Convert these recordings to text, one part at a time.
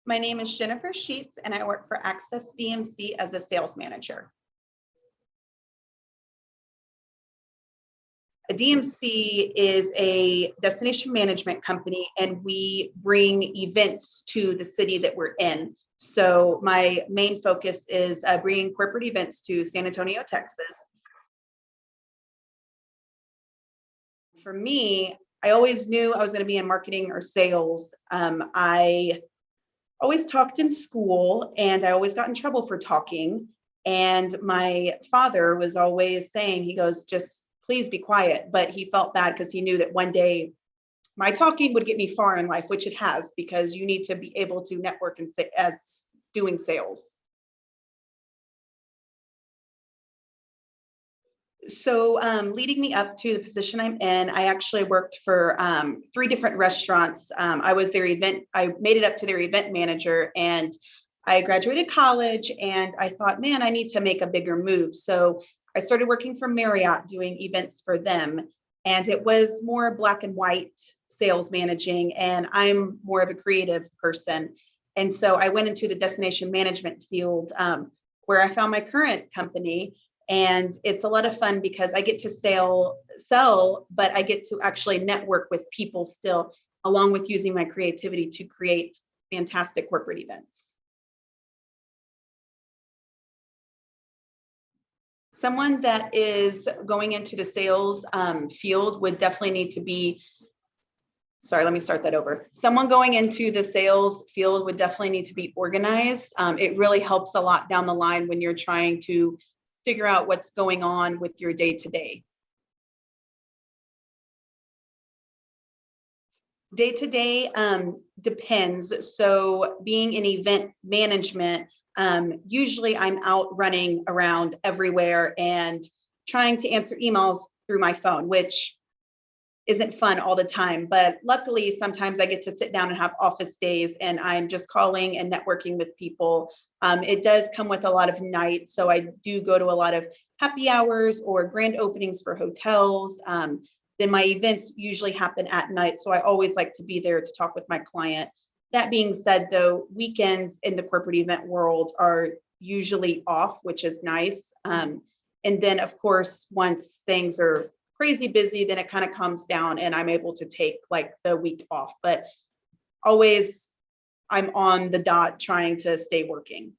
My name is Jennifer Sheets, and I work for Access DMC as a sales manager. A DMC is a destination management company, and we bring events to the city that we're in. So my main focus is bringing corporate events to San Antonio, Texas. For me, I always knew I was going to be in marketing or sales. I always talked in school, and I always got in trouble for talking. And my father was always saying, he goes, just please be quiet. But he felt bad because he knew that one day my talking would get me far in life, which it has, because you need to be able to network and say as doing sales. So leading me up to the position I'm in, I actually worked for 3 different restaurants. I made it up to their event manager, and I graduated college, and I thought, man, I need to make a bigger move. So I started working for Marriott doing events for them. And it was more black and white sales managing, and I'm more of a creative person. And so I went into the destination management field, where I found my current company. And it's a lot of fun because I get to sell, but I get to actually network with people still, along with using my creativity to create fantastic corporate events. Someone that is going into the sales field would definitely need to be, sorry, let me start that over. Someone going into the sales field would definitely need to be organized. It really helps a lot down the line when you're trying to figure out what's going on with your day-to-day. Day-to-day depends. So being in event management, usually I'm out running around everywhere and trying to answer emails through my phone, which isn't fun all the time. But luckily, sometimes I get to sit down and have office days, and I'm just calling and networking with people. It does come with a lot of nights. So I do go to a lot of happy hours or grand openings for hotels. Then my events usually happen at night. So I always like to be there to talk with my client. That being said, though, weekends in the corporate event world are usually off, which is nice. And then, of course, once things are crazy busy, then it kind of calms down and I'm able to take like the week off. But always I'm on the dot trying to stay working.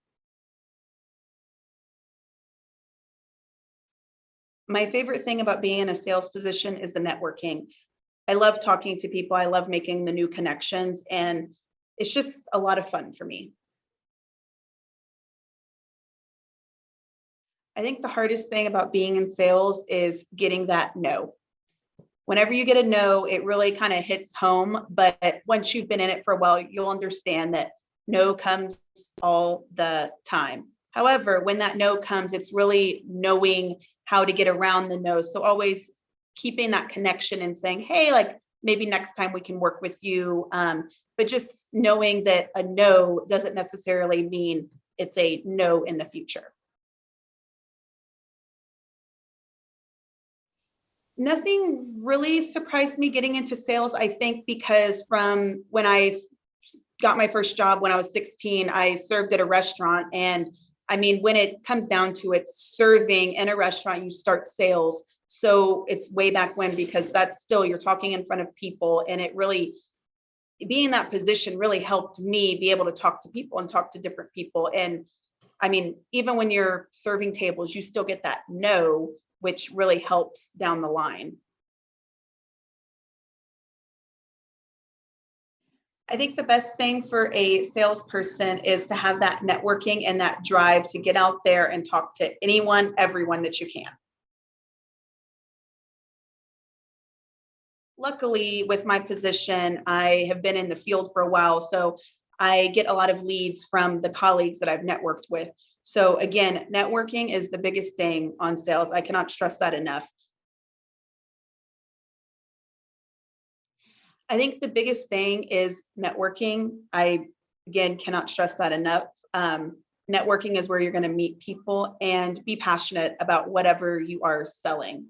My favorite thing about being in a sales position is the networking. I love talking to people. I love making the new connections, and it's just a lot of fun for me. I think the hardest thing about being in sales is getting that no. Whenever you get a no, it really kind of hits home. But once you've been in it for a while, you'll understand that no comes all the time. However, when that no comes, it's really knowing how to get around the no. So always keeping that connection and saying, hey, like maybe next time we can work with you. But just knowing that a no doesn't necessarily mean it's a no in the future. Nothing really surprised me getting into sales, I think, because from when I got my first job when I was 16, I served at a restaurant. And I mean, when it comes down to it, serving in a restaurant, you start sales. So it's way back when, because that's still, you're talking in front of people. And it really, being in that position really helped me be able to talk to people and talk to different people. And I mean, even when you're serving tables, you still get that no, which really helps down the line. I think the best thing for a salesperson is to have that networking and that drive to get out there and talk to anyone, everyone that you can. Luckily, with my position, I have been in the field for a while, so I get a lot of leads from the colleagues that I've networked with. So again, networking is the biggest thing on sales. I cannot stress that enough. I think the biggest thing is networking. I, again, cannot stress that enough. Networking is where you're going to meet people and be passionate about whatever you are selling.